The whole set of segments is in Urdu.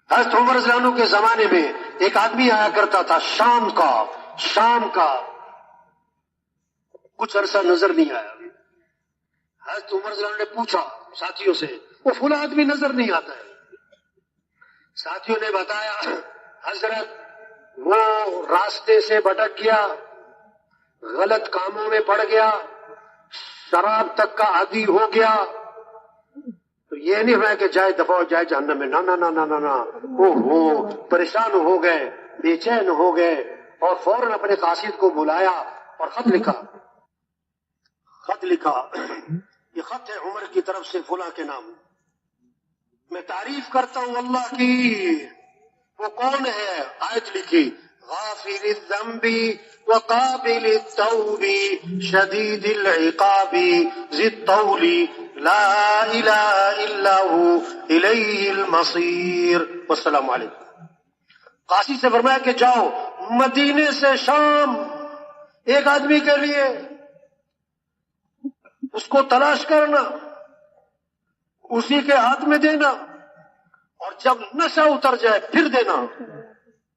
حضرت عمر رضی اللہ عنہ کے زمانے میں ایک آدمی آیا کرتا تھا شام کا کچھ عرصہ نظر نہیں آیا. حضرت عمر رضی اللہ عنہ نے پوچھا ساتھیوں سے، وہ فلاں آدمی نظر نہیں آتا ہے. ساتھیوں نے بتایا حضرت وہ راستے سے بھٹک گیا، غلط کاموں میں پڑ گیا، شراب تک کا عادی ہو گیا. تو یہ نہیں ہوا کہ جائے دفعہ ہو جائے جہنم میں، نہ نہ نہ نہ نہ، وہ پریشان ہو گئے، بے چین ہو گئے، اور فوراً اپنے قاصد کو بلایا اور خط لکھا. یہ خط ہے عمر کی طرف سے فلاں کے نام. میں تعریف کرتا ہوں اللہ کی. وہ کون ہے؟ آیت لکھی، غافر الذنب وقابل التوب شدید العقاب ذی الطول لا الہ الا ہو الیہ المصیر. والسلام علیکم. قاصد سے فرمایا کہ جاؤ مدینے سے شام ایک آدمی کے لیے، اس کو تلاش کرنا، اسی کے ہاتھ میں دینا، اور جب نشہ اتر جائے پھر دینا.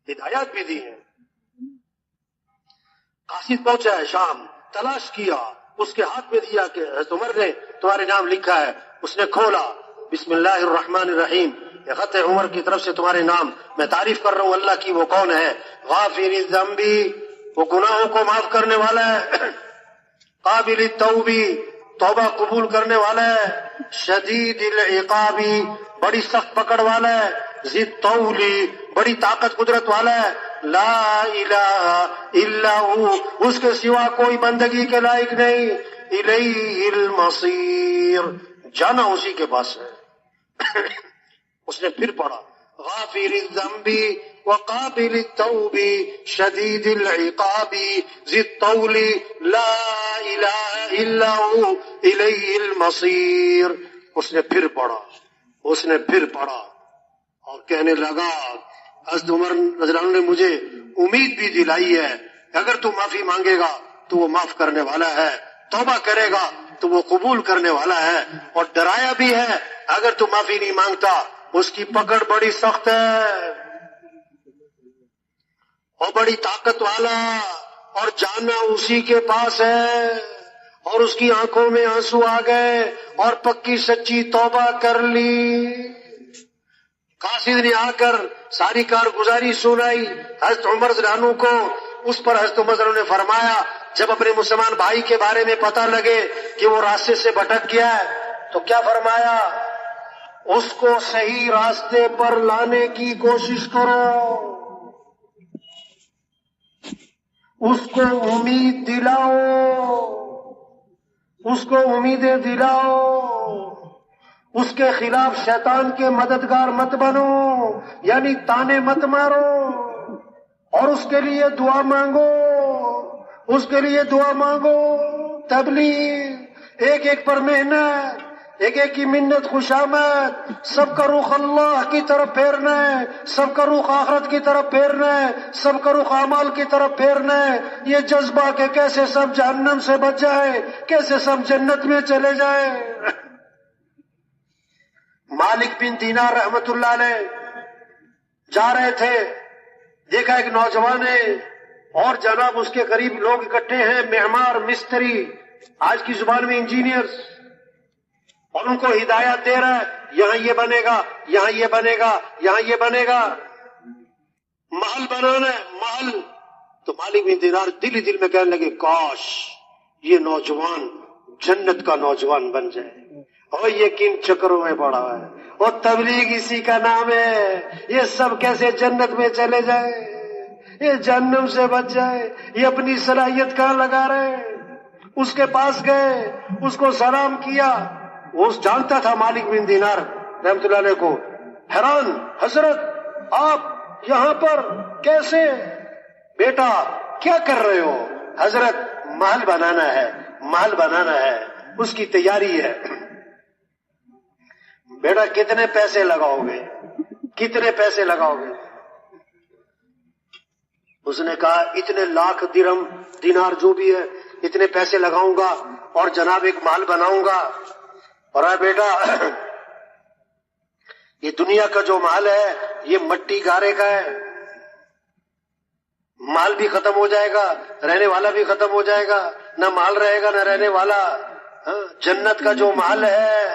ہدایات بھی دی ہیں. قاصد پہنچا ہے شام، تلاش کیا، اس کے ہاتھ میں دیا کہ حضرت عمر نے تمہارے نام لکھا ہے. اس نے کھولا، بسم اللہ الرحمن الرحیم، یہ خط ہے عمر کی طرف سے تمہارے نام. میں تعریف کر رہا ہوں اللہ کی. وہ کون ہے؟ غافر الذنب، وہ گناہوں کو معاف کرنے والا ہے، قابل التوب، توبہ قبول کرنے والا ہے، شدید العقاب، بڑی سخت پکڑ والا ہے، ذی الطول، بڑی طاقت قدرت والا ہے، لا الہ الا ہو، اس کے سوا کوئی بندگی کے لائق نہیں، الیہ المصیر، جانا اسی کے پاس ہے. اس نے پھر پڑھا، غافر الذنب وقابل التوب شدید العقاب ذی الطول لا الہ الا ہو الیہ المصیر. اس نے پھر پڑھا اور کہنے لگا، حضرت عمر رضی اللہ عنہ نے مجھے امید بھی دلائی ہے، اگر تو معافی مانگے گا تو وہ معاف کرنے والا ہے، توبہ کرے گا تو وہ قبول کرنے والا ہے، اور ڈرایا بھی ہے اگر تو معافی نہیں مانگتا اس کی پکڑ بڑی سخت ہے اور بڑی طاقت والا، اور جانا اسی کے پاس ہے. اور اس کی آنکھوں میں آنسو آ گئے اور پکی سچی توبہ کر لی. قاصد نے آ کر ساری کارگزاری سنائی حضرت عمر رضی اللہ عنہ کو. اس پر حضرت عمر رضی اللہ عنہ نے فرمایا، جب اپنے مسلمان بھائی کے بارے میں پتہ لگے کہ وہ راستے سے بھٹک گیا ہے تو کیا فرمایا؟ اس کو صحیح راستے پر لانے کی کوشش کرو، اس کو امید دلاؤ، اس کو امیدیں دلاؤ، اس کے خلاف شیطان کے مددگار مت بنو، یعنی تانے مت مارو، اور اس کے لیے دعا مانگو، تبلیغ، ایک ایک پر محنت، ایک ایک کی منت خوشامد، سب کا رخ اللہ کی طرف پھیرنا ہے، سب کا رخ آخرت کی طرف پھیرنا ہے، سب کا رخ اعمال کی طرف پھیرنا ہے. یہ جذبہ کہ کیسے سب جہنم سے بچ جائے، کیسے سب جنت میں چلے جائے. مالک بن دینار رحمت اللہ علیہ جا رہے تھے، دیکھا ایک نوجوان ہے اور جناب اس کے قریب لوگ اکٹھے ہیں، معمار، مستری، آج کی زبان میں انجینئرز، اور ان کو ہدایت دے رہا ہے، یہاں یہ بنے گا، یہاں یہ بنے گا، یہاں یہ بنے گا، محل بنانا ہے، محل. تو مالک بن دینار دل ہی دل میں کہنے لگے، کاش یہ نوجوان جنت کا نوجوان بن جائے. اور یہ کن چکروں میں پڑا ہے، اور تبلیغ اسی کا نام ہے، یہ سب کیسے جنت میں چلے جائے، یہ جہنم سے بچ جائے، یہ اپنی صلاحیت کہاں لگا رہے. اس کے پاس گئے، اس کو سلام کیا. وہ جانتا تھا مالک بن دینار رحمت اللہ علیہ کو. حیران، حضرت آپ یہاں پر کیسے؟ بیٹا کیا کر رہے ہو؟ حضرت محل بنانا ہے، اس کی تیاری ہے. بیٹا کتنے پیسے لگاؤ گے؟ اس نے کہا اتنے لاکھ درہم دینار جو بھی ہے اتنے پیسے لگاؤں گا اور جناب ایک محل بناؤں گا. اور بیٹا یہ دنیا کا جو محل ہے یہ مٹی گارے کا ہے، مال بھی ختم ہو جائے گا، رہنے والا بھی ختم ہو جائے گا، نہ مال رہے گا نہ رہنے والا۔ جنت کا جو مال ہے،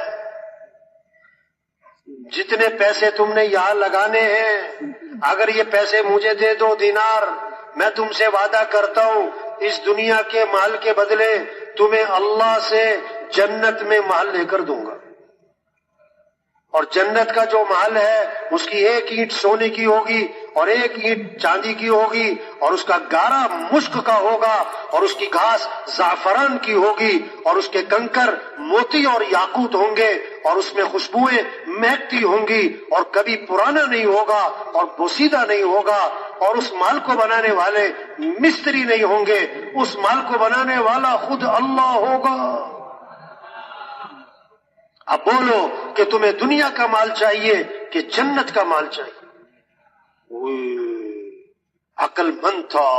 جتنے پیسے تم نے یہاں لگانے ہیں، اگر یہ پیسے مجھے دے دو دینار، میں تم سے وعدہ کرتا ہوں اس دنیا کے مال کے بدلے تمہیں اللہ سے جنت میں مال لے کر دوں گا۔ اور جنت کا جو محل ہے اس کی ایک اینٹ سونے کی ہوگی اور ایک اینٹ چاندی کی ہوگی، اور اس کا گارا مشک کا ہوگا، اور اس کی گھاس زعفران کی ہوگی، اور اس کے کنکر موتی اور یاقوت ہوں گے، اور اس میں خوشبوئیں مہکتی ہوں گی، اور کبھی پرانا نہیں ہوگا اور بوسیدہ نہیں ہوگا، اور اس مال کو بنانے والے مستری نہیں ہوں گے، اس مال کو بنانے والا خود اللہ ہوگا۔ اب بولو کہ تمہیں دنیا کا مال چاہیے کہ جنت کا مال چاہیے؟ عقل مند تھا،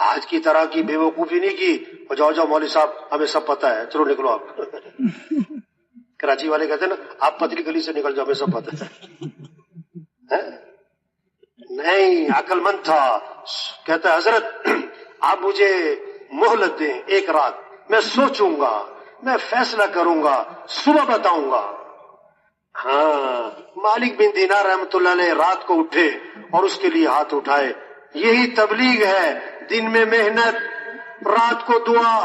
آج کی طرح کی بے وقوفی نہیں کی، جاؤ جاؤ مولوی صاحب ہمیں سب پتہ ہے، چلو نکلو آپ۔ کراچی والے کہتے ہیں نا آپ پتلی گلی سے نکل جاؤ ہمیں سب پتہ ہے۔ نہیں، عقل مند تھا، کہتا ہے حضرت آپ مجھے مہلت دیں ایک رات، میں سوچوں گا، میں فیصلہ کروں گا، صبح بتاؤں گا۔ ہاں، مالک بن دینار رحمۃ اللہ علیہ رات کو اٹھے اور اس کے لیے ہاتھ اٹھائے۔ یہی تبلیغ ہے، دن میں محنت، رات کو دعا۔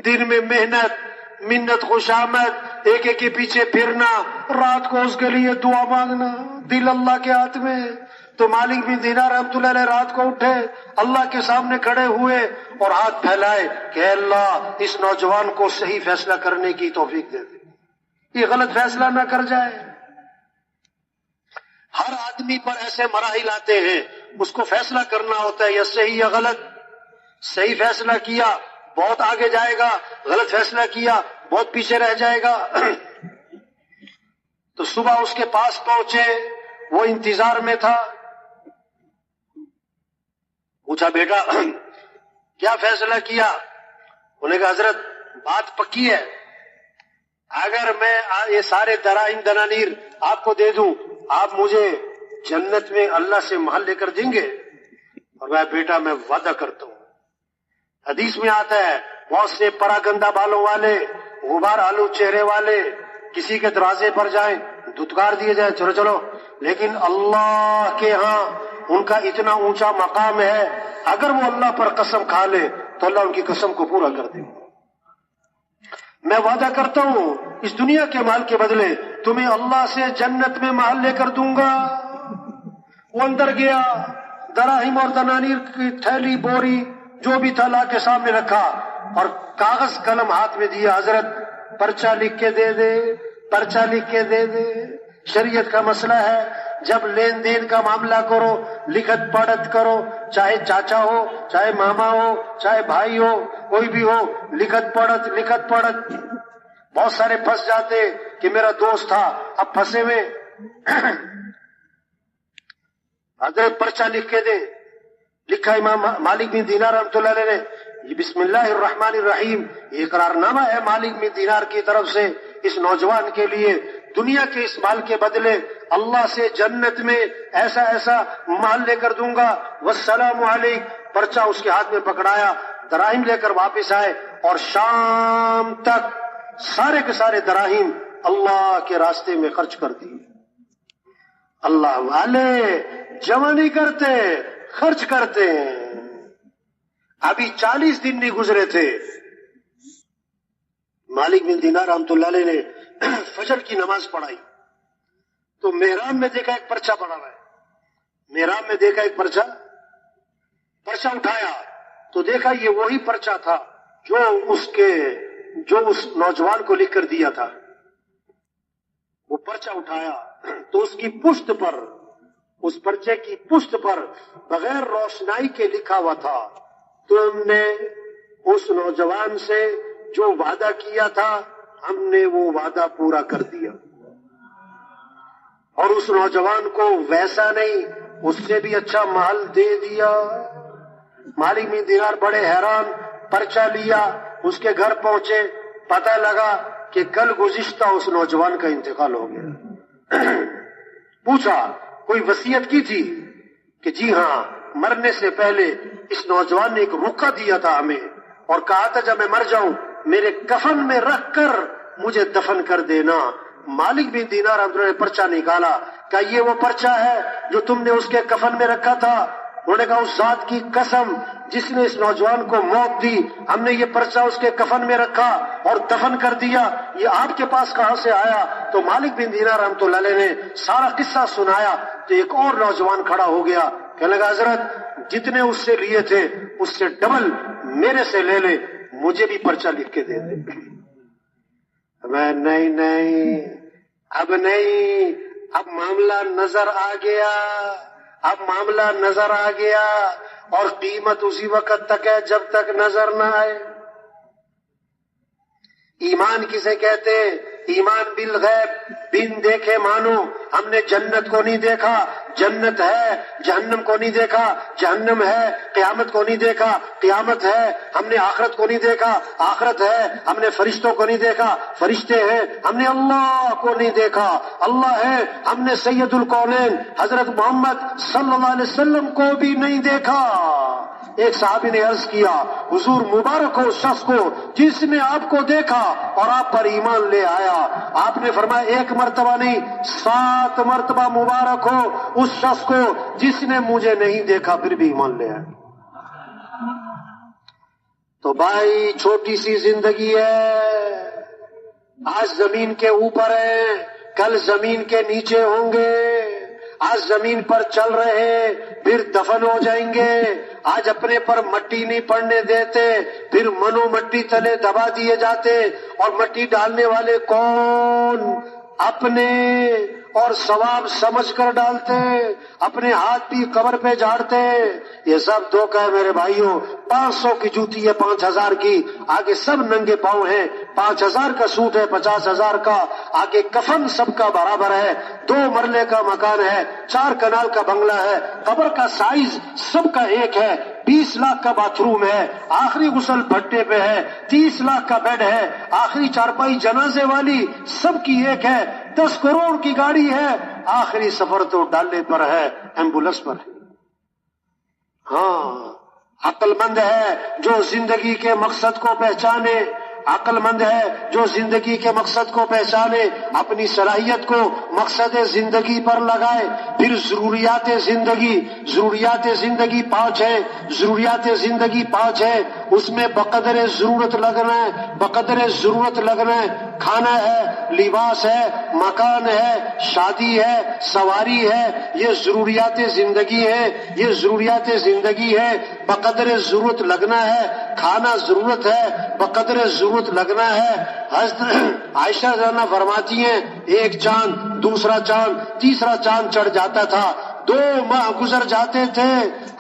دن میں محنت، منت خوشامد، ایک ایک کے پیچھے پھرنا، رات کو اس کے لیے دعا مانگنا، دل اللہ کے ہاتھ میں۔ تو مالک بن دینار رحمۃ اللہ علیہ رات کو اٹھے، اللہ کے سامنے کھڑے ہوئے اور ہاتھ پھیلائے کہ اے اللہ اس نوجوان کو صحیح فیصلہ کرنے کی توفیق دے دے، یہ غلط فیصلہ نہ کر جائے۔ ہر آدمی پر ایسے مراحل آتے ہیں، اس کو فیصلہ کرنا ہوتا ہے یا صحیح یا غلط۔ صحیح فیصلہ کیا بہت آگے جائے گا، غلط فیصلہ کیا بہت پیچھے رہ جائے گا۔ تو صبح اس کے پاس پہنچے، وہ انتظار میں تھا۔ پوچھا بیٹا کیا فیصلہ کیا؟ انہوں نے کہا حضرت بات پکی ہے، اگر میں یہ سارے دراہم دنانیر آپ کو دے دوں، آپ مجھے جنت میں اللہ سے محل لے کر دیں گے؟ اور میں بیٹا میں وعدہ کرتا ہوں۔ حدیث میں آتا ہے بہت سے پراگندہ بالوں والے، غبار آلو چہرے والے کسی کے دروازے پر جائیں، دھتکار دیے جائیں چلو چلو، لیکن اللہ کے ہاں ان کا اتنا اونچا مقام ہے، اگر وہ اللہ پر قسم کھا لے تو اللہ ان کی قسم کو پورا کر دے۔ میں وعدہ کرتا ہوں اس دنیا کے مال کے بدلے تمہیں اللہ سے جنت میں محل لے کر دوں گا۔ وہ اندر گیا، دراہم اور دنانیر کی تھیلی بوری جو بھی تھا لا کے سامنے رکھا اور کاغذ قلم ہاتھ میں دیا، حضرت پرچہ لکھ کے دے دے، پرچہ لکھ کے دے دے۔ شریعت کا مسئلہ ہے، جب لین دین کا معاملہ کرو لکھت پڑھت کرو، چاہے چاچا ہو، چاہے ماما ہو، چاہے بھائی ہو، کوئی بھی ہو، لکھت پڑھت لکھت پڑھت۔ بہت سارے پھنس جاتے کہ میرا دوست تھا، اب پھنسے ہوئے حضرت پرچہ لکھ کے دے۔ لکھا امام مالک بن دینار رحمۃ اللہ علیہ نے، یہ بسم اللہ الرحمن الرحیم، یہ اقرار نامہ ہے مالک بن دینار کی طرف سے اس نوجوان کے لیے، دنیا کے اس مال کے بدلے اللہ سے جنت میں ایسا ایسا مال لے کر دوں گا، والسلام علیک۔ پرچہ اس کے ہاتھ میں پکڑایا، دراہم لے کر واپس آئے اور شام تک سارے کے سارے دراہم اللہ کے راستے میں خرچ کر دیے۔ اللہ والے جمع نہیں کرتے، خرچ کرتے ہیں۔ ابھی 40 دن نہیں گزرے تھے، مالک بن دینار رحمۃ اللہ علیہ نے فجر کی نماز پڑھائی تو محراب میں دیکھا ایک پرچہ پڑا ہوا ہے، محراب میں دیکھا ایک پرچہ اٹھایا تو دیکھا یہ وہی پرچہ تھا جو اس نوجوان کو لکھ کر دیا تھا۔ وہ پرچہ اٹھایا تو اس کی پشت پر، اس پرچے کی پشت پر بغیر روشنائی کے لکھا ہوا تھا، تم نے اس نوجوان سے جو وعدہ کیا تھا ہم نے وہ وعدہ پورا کر دیا، اور اس نوجوان کو ویسا نہیں اس سے بھی اچھا مال دے دیا۔ مالک بن دینار بڑے حیران، پرچہ لیا، اس کے گھر پہنچے، پتہ لگا کہ کل گزشتہ اس نوجوان کا انتقال ہو گیا۔ پوچھا کوئی وصیت کی تھی کہ جی ہاں، مرنے سے پہلے اس نوجوان نے ایک رکا دیا تھا ہمیں اور کہا تھا جب میں مر جاؤں میرے کفن میں رکھ کر مجھے دفن کر دینا۔ مالک بن دینار رحمۃ اللہ نے پرچہ نکالا کہ یہ وہ پرچہ ہے جو تم نے اس کے کفن میں رکھا تھا؟ انہوں نے کہا اس ذات کی قسم جس نے اس نوجوان کو موت دی، ہم نے یہ پرچہ اس کے کفن میں رکھا اور دفن کر دیا، یہ آپ کے پاس کہاں سے آیا؟ تو مالک بن دینار رحمۃ اللہ علیہ نے سارا قصہ سنایا تو ایک اور نوجوان کھڑا ہو گیا، کہنے لگا حضرت جتنے اس سے لیے تھے اس سے ڈبل میرے سے لے لے، مجھے بھی پرچہ لکھ کے دے دے۔ میں نہیں، اب نہیں، اب معاملہ نظر آ گیا، اب معاملہ نظر آ گیا، اور قیمت اسی وقت تک ہے جب تک نظر نہ آئے۔ ایمان کسے کہتے ہیں؟ ایمان بالغیب، بن دیکھے مانو۔ ہم نے جنت کو نہیں دیکھا، جنت ہے، جہنم کو نہیں دیکھا، جہنم ہے، قیامت کو نہیں دیکھا، قیامت ہے، ہم نے آخرت کو نہیں دیکھا، آخرت ہے، ہم نے فرشتوں کو نہیں دیکھا، فرشتے ہیں، ہم نے اللہ کو نہیں دیکھا، اللہ ہے، ہم نے سید الکونین حضرت محمد صلی اللہ علیہ وسلم کو بھی نہیں دیکھا۔ ایک صحابی نے عرض کیا حضور مبارک ہو اس شخص کو جس نے آپ کو دیکھا اور آپ پر ایمان لے آیا۔ آپ نے فرمایا ایک مرتبہ نہیں 7 مرتبہ مبارک ہو اس شخص کو جس نے مجھے نہیں دیکھا پھر بھی ایمان لے آیا۔ تو بھائی چھوٹی سی زندگی ہے، آج زمین کے اوپر ہے، کل زمین کے نیچے ہوں گے، آج زمین پر چل رہے پھر دفن ہو جائیں گے، آج اپنے پر مٹی نہیں پڑنے دیتے پھر منو مٹی تلے دبا دیے جاتے، اور مٹی ڈالنے والے کون؟ اپنے، اور ثواب سمجھ کر ڈالتے، اپنے ہاتھ بھی قبر پہ جھاڑتے۔ یہ سب دھوکہ ہے میرے بھائیوں۔ 500 کی جوتی ہے 5000 کی، آگے سب ننگے پاؤں ہیں، 5000 کا سوٹ ہے 50000 کا، آگے کفن سب کا برابر ہے، 2 مرلے کا مکان ہے، 4 کنال کا بنگلہ ہے، قبر کا سائز سب کا ایک ہے، 20 لاکھ کا باتھ روم ہے، آخری غسل بھٹے پہ ہے، 30 لاکھ کا بیڈ ہے، آخری چارپائی جنازے والی سب کی ایک ہے، 10 کروڑ کی گاڑی ہے، آخری سفر تو ڈالے پر ہے، ایمبولینس پر ہے۔ ہاں، عقل مند ہے جو زندگی کے مقصد کو پہچانے، عقل مند ہے جو زندگی کے مقصد کو پہچانے، اپنی صلاحیت کو مقصد زندگی پر لگائے، پھر ضروریات زندگی 5 ہیں، ضروریات زندگی 5 ہے، اس میں بقدر ضرورت لگنا ہے، بقدر ضرورت لگنا ہے، کھانا ہے، لباس ہے، مکان ہے، شادی ہے، سواری ہے، یہ ضروریات زندگی ہے، یہ ضروریات زندگی ہے، بقدر ضرورت لگنا ہے، کھانا ضرورت ہے، بقدر ضرورت لگنا ہے۔ حضرت عائشہ رضی فرماتی ہیں ایک چاند، دوسرا چاند، تیسرا چاند چڑھ جاتا تھا، 2 ماہ گزر جاتے تھے،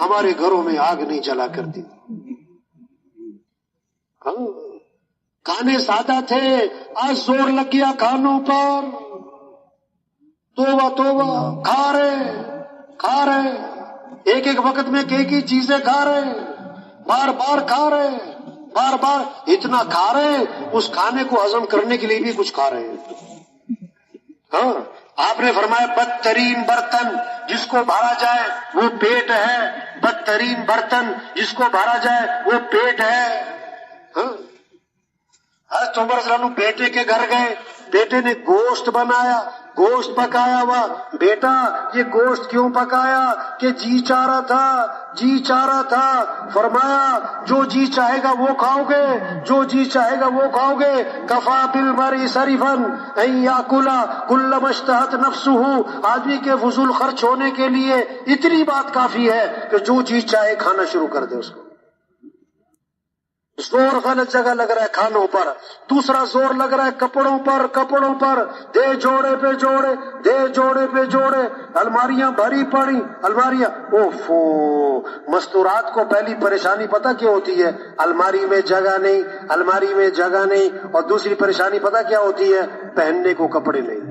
ہمارے گھروں میں آگ نہیں جلا کرتی۔ کھانے سادہ تھے، آج زور لگ گیا کھانوں پر، توبہ توبہ، کھا رہے ایک وقت میں کئی چیزیں کھا رہے، بار بار کھا رہے، بار بار اتنا کھا رہے اس کھانے کو ہضم کرنے کے لیے بھی کچھ کھا رہے ہیں۔ ہاں، آپ نے فرمایا بدترین برتن جس کو بھرا جائے وہ پیٹ ہے، بدترین برتن جس کو بھرا جائے وہ پیٹ ہے۔ ہاں، حضرت عمر رضی اللہ عنہ بیٹے کے گھر گئے، بیٹے نے گوشت بنایا، گوشت پکایا ہوا، بیٹا یہ گوشت کیوں پکایا؟ کہ جی چاہ رہا تھا، فرمایا جو جی چاہے گا وہ کھاؤ گے، جو جی چاہے گا وہ کھاؤ گے، کفا بالمرء سرفا ان یاکل کل ما اشتہت نفسہ، آدمی کے فضول خرچ ہونے کے لیے اتنی بات کافی ہے کہ جو جی چاہے کھانا شروع کر دے اس کو۔ زور غلط جگہ لگ رہا ہے کھانوں پر، دوسرا زور لگ رہا ہے کپڑوں پر، دے جوڑے پہ جوڑے، الماریاں بھری پڑی، الماریاں، اوفو، مستورات کو پہلی پریشانی پتہ کیا ہوتی ہے؟ الماری میں جگہ نہیں، اور دوسری پریشانی پتہ کیا ہوتی ہے؟ پہننے کو کپڑے نہیں۔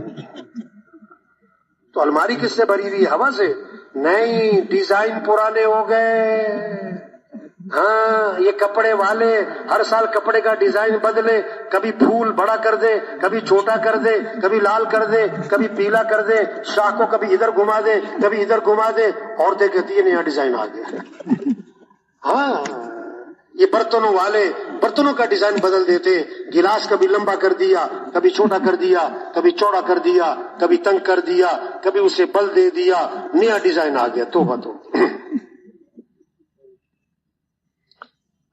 تو الماری کس سے بھری ہوئی؟ ہوا سے نہیں، ڈیزائن پرانے ہو گئے، ہاں یہ کپڑے والے ہر سال کپڑے کا ڈیزائن بدلے، کبھی پھول بڑا کر دے، کبھی چھوٹا کر دے، کبھی لال کر دے، کبھی پیلا کر دے، شاہ کو کبھی ادھر گھما دے، کبھی ادھر گھما دے، عورتیں کہتی ہیں نیا ڈیزائن آ گیا۔ ہاں یہ برتنوں والے برتنوں کا ڈیزائن بدل دیتے، گلاس کبھی لمبا کر دیا، کبھی چھوٹا کر دیا، کبھی چوڑا کر دیا، کبھی تنگ کر دیا، کبھی اسے بل دے دیا، نیا ڈیزائن آ گیا۔ توبہ تو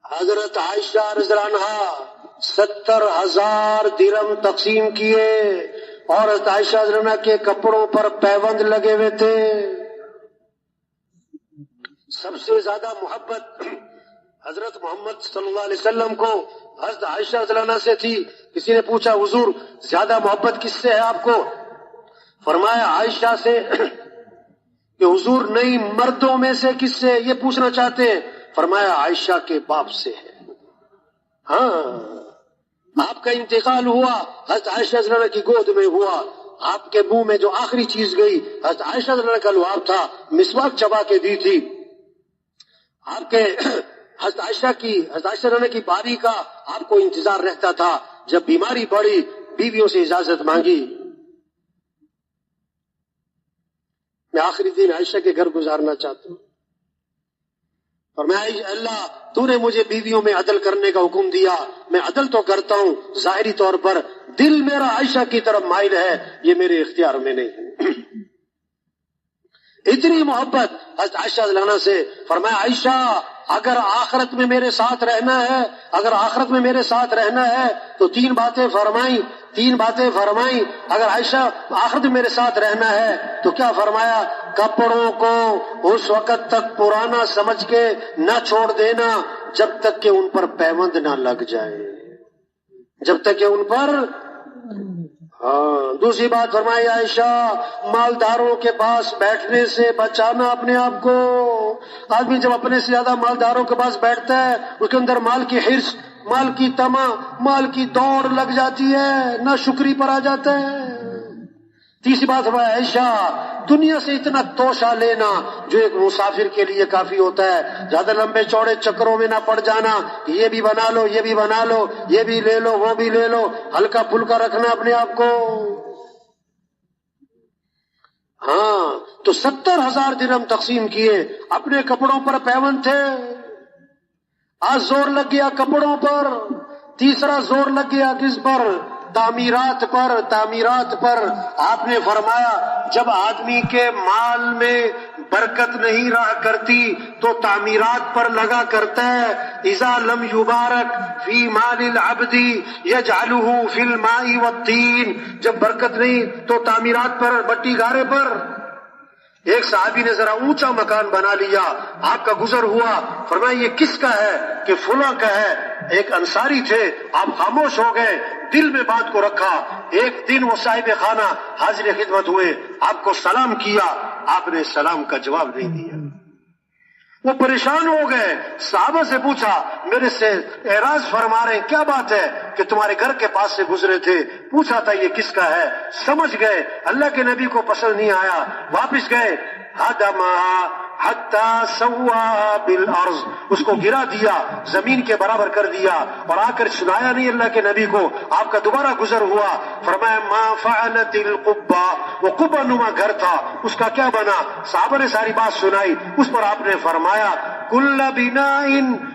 حضرت عائشہ رضی اللہ عنہا 70,000 درہم تقسیم کیے، اور حضرت عائشہ رضی اللہ عنہا کے کپڑوں پر پیوند لگے ہوئے تھے۔ سب سے زیادہ محبت حضرت محمد صلی اللہ علیہ وسلم کو حضرت عائشہ رضی اللہ عنہا سے تھی۔ کسی نے پوچھا حضور زیادہ محبت کس سے ہے آپ کو؟ فرمایا عائشہ سے۔ کہ حضور نہیں، مردوں میں سے کس سے یہ پوچھنا چاہتے ہیں؟ فرمایا عائشہ کے باپ سے ہے۔ ہاں آپ کا انتقال ہوا، حضرت عائشہ رضی اللہ عنہا کی گود میں ہوا، آپ کے منہ میں جو آخری چیز گئی حضرت عائشہ رضی اللہ عنہا کا لعاب تھا، مسواک چبا کے دی تھی۔ آپ کے حضرت عائشہ رضی اللہ عنہا کی باری کا آپ کو انتظار رہتا تھا۔ جب بیماری بڑھی بیویوں سے اجازت مانگی، میں آخری دن عائشہ کے گھر گزارنا چاہتا ہوں، اور میں اللہ تو نے مجھے بیویوں میں عدل کرنے کا حکم دیا، میں عدل تو کرتا ہوں ظاہری طور پر، دل میرا عائشہ کی طرف مائل ہے، یہ میرے اختیار میں نہیں۔ اتنی محبت حضرت عائشہ رضی اللہ عنہا سے۔ فرمایا عائشہ اگر آخرت میں میرے ساتھ رہنا ہے، اگر آخرت میں میرے ساتھ رہنا ہے تو تین باتیں فرمائیں۔ اگر عائشہ آخرت میں میرے ساتھ رہنا ہے تو کیا فرمایا؟ کپڑوں کو اس وقت تک پرانا سمجھ کے نہ چھوڑ دینا جب تک کہ ان پر پیوند نہ لگ جائے، جب تک کہ ان پر۔ ہاں دوسری بات فرمائی عائشہ مالداروں کے پاس بیٹھنے سے بچانا اپنے آپ کو۔ آدمی جب اپنے سے زیادہ مالداروں کے پاس بیٹھتا ہے اس کے اندر مال کی حرص، مال کی طمع، مال کی دوڑ لگ جاتی ہے، نہ شکری پر آ جاتا ہے۔ تیسری بات فرمایا عائشہ دنیا سے اتنا توشہ لینا جو ایک مسافر کے لیے کافی ہوتا ہے، زیادہ لمبے چوڑے چکروں میں نہ پڑ جانا، یہ بھی بنا لو، یہ بھی بنا لو، یہ بھی لے لو، وہ بھی لے لو، ہلکا پھلکا رکھنا اپنے آپ کو۔ ہاں تو 70,000 درہم تقسیم کیے، اپنے کپڑوں پر پیوند تھے۔ آج زور لگ گیا کپڑوں پر، تیسرا زور لگ گیا کس پر؟ تعمیرات پر۔ آپ نے فرمایا جب آدمی کے مال میں برکت نہیں رہا کرتی تو تعمیرات پر لگا کرتا ہے۔ اذا لم یبارک فی مال العبد یجعلہ فی الماء والطین، جب برکت نہیں تو تعمیرات پر، مٹی گارے پر۔ ایک صحابی نے ذرا اونچا مکان بنا لیا، آپ کا گزر ہوا، فرمایا یہ کس کا ہے؟ کہ فلاں کا ہے۔ ایک انصاری تھے، آپ خاموش ہو گئے، دل میں بات کو رکھا۔ ایک دن وہ صاحب خانہ حاضر خدمت ہوئے، آپ کو سلام کیا، آپ نے سلام کا جواب نہیں دیا۔ وہ پریشان ہو گئے، صحابہ سے پوچھا، میرے سے اعراض فرما رہے ہیں، کیا بات ہے؟ کہ تمہارے گھر کے پاس سے گزرے تھے، پوچھا تھا یہ کس کا ہے۔ سمجھ گئے اللہ کے نبی کو پسند نہیں آیا، واپس گئے۔ هدمها حتى سواها بالارض، اس کو گرا دیا، زمین کے برابر کر دیا، اور آ کر سنایا نہیں اللہ کے نبی کو۔ آپ کا دوبارہ گزر ہوا، فرمایا ما فعلت القبہ، وہ قبہ نما گھر تھا، اس کا کیا بنا؟ صحابہ نے ساری بات سنائی، اس پر آپ نے فرمایا کل بناء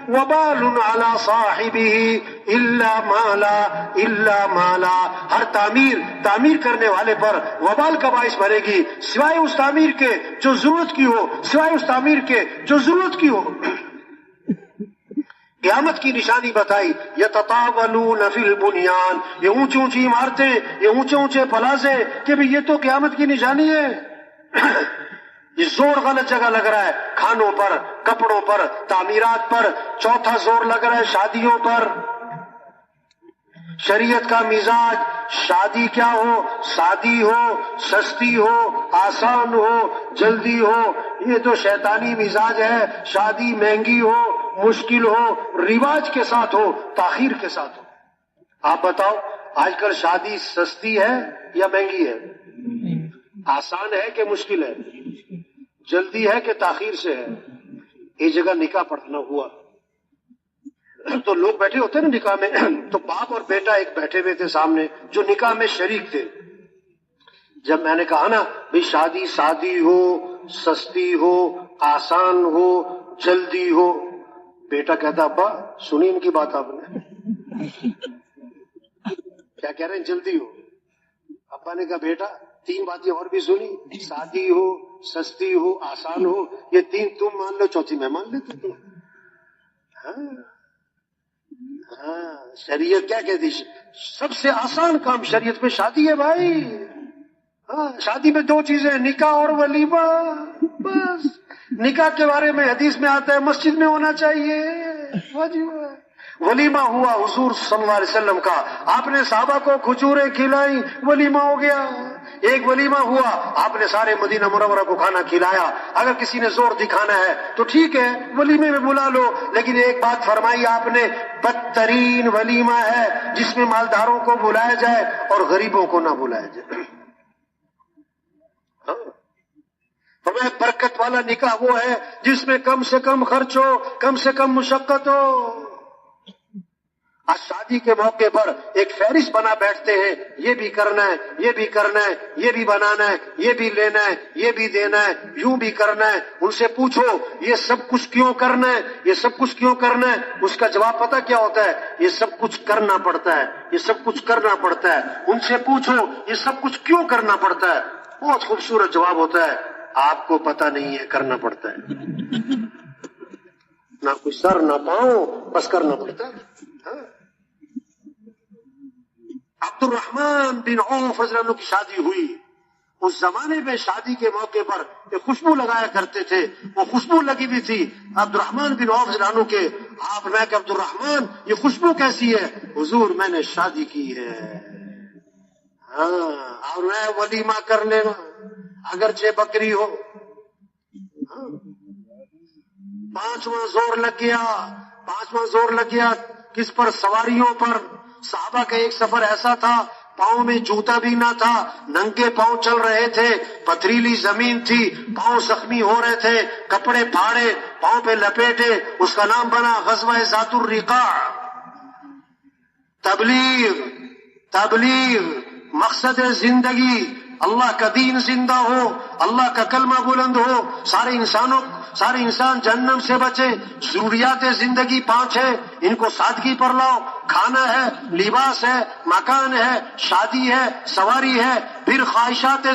وبال على صاحبه الا مالا، ہر تعمیر کرنے والے پر وبال کا باعث بنے گی سوائے اس تعمیر کے جو ضرورت کی ہو، سوائے اس تعمیر کے جو ضرورت کی ہو۔ قیامت کی نشانی بتائی، یتطاولون فی البنیان، یہ اونچی اونچی عمارتیں، یہ اونچے اونچے پلازے، کہ بھی یہ تو قیامت کی نشانی ہے۔ یہ زور غلط جگہ لگ رہا ہے، کھانوں پر، کپڑوں پر، تعمیرات پر۔ چوتھا زور لگ رہا ہے شادیوں پر۔ شریعت کا مزاج، شادی کیا ہو، سادی ہو، سستی ہو، آسان ہو، جلدی ہو، یہ تو شیطانی مزاج ہے۔ شادی مہنگی ہو، مشکل ہو، رواج کے ساتھ ہو، تاخیر کے ساتھ ہو۔ آپ بتاؤ آج کل شادی سستی ہے یا مہنگی ہے؟ آسان ہے کہ مشکل ہے؟ جلدی ہے کہ تاخیر سے ہے؟ ایک جگہ نکاح پڑھانا ہوا، تو لوگ بیٹھے ہوتے نا نکاح میں، تو باپ اور بیٹا ایک بیٹھے ہوئے تھے سامنے جو نکاح میں شریک تھے. جب میں نے کہا نا بھئی شادی سادی ہو، سستی ہو، آسان ہو، جلدی ہو، بیٹا کہتا ابا سنی ان کی بات آپ نے کیا کہہ رہے ہیں جلدی ہو. ابا نے کہا بیٹا 3 باتیں اور بھی سنی، سادی ہو، سستی ہو، آسان ہو، یہ 3 تم مان لو، چوتھی میں مان لیتا تم. ہاں شریعت کیا کہتی، سب سے آسان کام شریعت میں شادی ہے بھائی. ہاں شادی میں 2 چیزیں، نکاح اور ولیمہ. بس نکاح کے بارے میں حدیث میں آتا ہے مسجد میں ہونا چاہیے، واجب ہے. ولیمہ ہوا حضور صلی اللہ علیہ وسلم کا، آپ نے صحابہ کو کھجوریں کھلائیں، ولیمہ ہو گیا. ایک ولیمہ ہوا، آپ نے سارے مدینہ منورہ کو کھانا کھلایا. اگر کسی نے زور دکھانا ہے تو ٹھیک ہے ولیمے میں بلا لو، لیکن ایک بات فرمائی آپ نے، بدترین ولیمہ ہے جس میں مالداروں کو بلایا جائے اور غریبوں کو نہ بلایا جائے. ہمیں برکت والا نکاح وہ ہے جس میں کم سے کم خرچ ہو، کم سے کم مشقت ہو. آج شادی کے موقع پر ایک فہرست بنا بیٹھتے ہیں، یہ بھی کرنا ہے، یہ بھی کرنا ہے، یہ بھی بنانا ہے، یہ بھی لینا ہے، یہ بھی دینا ہے، یوں بھی کرنا ہے. ان سے پوچھو یہ سب کچھ کیوں کرنا ہے، یہ سب کچھ کیوں کرنا ہے؟ اس کا جواب پتہ کیا ہوتا ہے؟ یہ سب کچھ کرنا پڑتا ہے، یہ سب کچھ کرنا پڑتا ہے. ان سے پوچھو یہ سب کچھ کیوں کرنا پڑتا ہے؟ بہت خوبصورت جواب ہوتا ہے، آپ کو پتہ نہیں ہے کرنا پڑتا ہے. نہ کوئی سر نہ پاؤں، بس کرنا پڑتا ہے. عبد الرحمن بن عوف رضی اللہ عنہ کی شادی ہوئی. اس زمانے میں شادی کے موقع پر ایک خوشبو لگایا کرتے تھے، وہ خوشبو لگی ہوئی تھی عبد الرحمن بن عوف رضی اللہ عنہ کے. آپ نے کہا عبد الرحمن یہ خوشبو کیسی ہے؟ حضور میں نے شادی کی ہے. ہاں اور میں ولیمہ کر لینا اگرچہ بکری ہو. 5واں زور لگ گیا. 5واں زور لگ گیا کس پر؟ سواریوں پر. صحابہ کا ایک سفر ایسا تھا پاؤں میں جوتا بھی نہ تھا، ننگے پاؤں چل رہے تھے، پتھریلی زمین تھی، پاؤں زخمی ہو رہے تھے، کپڑے پھاڑے پاؤں پہ لپیٹے. اس کا نام بنا غزوہ ذات الرقاع. تبلیغ مقصد زندگی، اللہ کا دین زندہ ہو، اللہ کا کلمہ بلند ہو، سارے انسان جہنم سے بچے. ضروریات زندگی 5 ہے، ان کو سادگی پر لاؤ. کھانا ہے، لباس ہے، مکان ہے، شادی ہے، سواری ہے. پھر خواہشات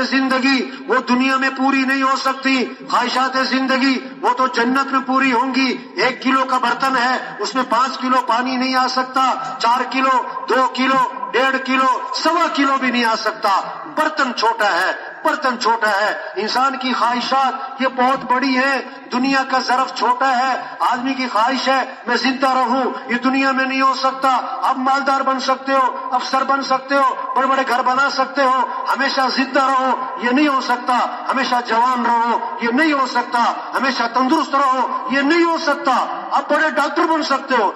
زندگی وہ دنیا میں پوری نہیں ہو سکتی. خواہشات زندگی وہ تو جنت میں پوری ہوں گی. 1 کلو کا برتن ہے، اس میں 5 کلو پانی نہیں آ سکتا، 4 کلو، 2 کلو، 1.5 کلو، 1.25 کلو بھی نہیں آ سکتا. برتن چھوٹا ہے. انسان کی خواہشات یہ بہت بڑی ہے. دنیا کا ظرف چھوٹا ہے. آدمی کی خواہش ہے میں زندہ رہوں، یہ دنیا میں نہیں ہو سکتا. اب مالدار بن سکتے ہو، افسر بن سکتے ہو، بڑے بڑے گھر بنا سکتے ہو، ہمیشہ زندہ رہو یہ نہیں ہو سکتا. ہمیشہ جوان رہو یہ نہیں ہو سکتا. ہمیشہ تندرست رہو یہ نہیں ہو سکتا. اب بڑے ڈاکٹر بن سکتے ہو،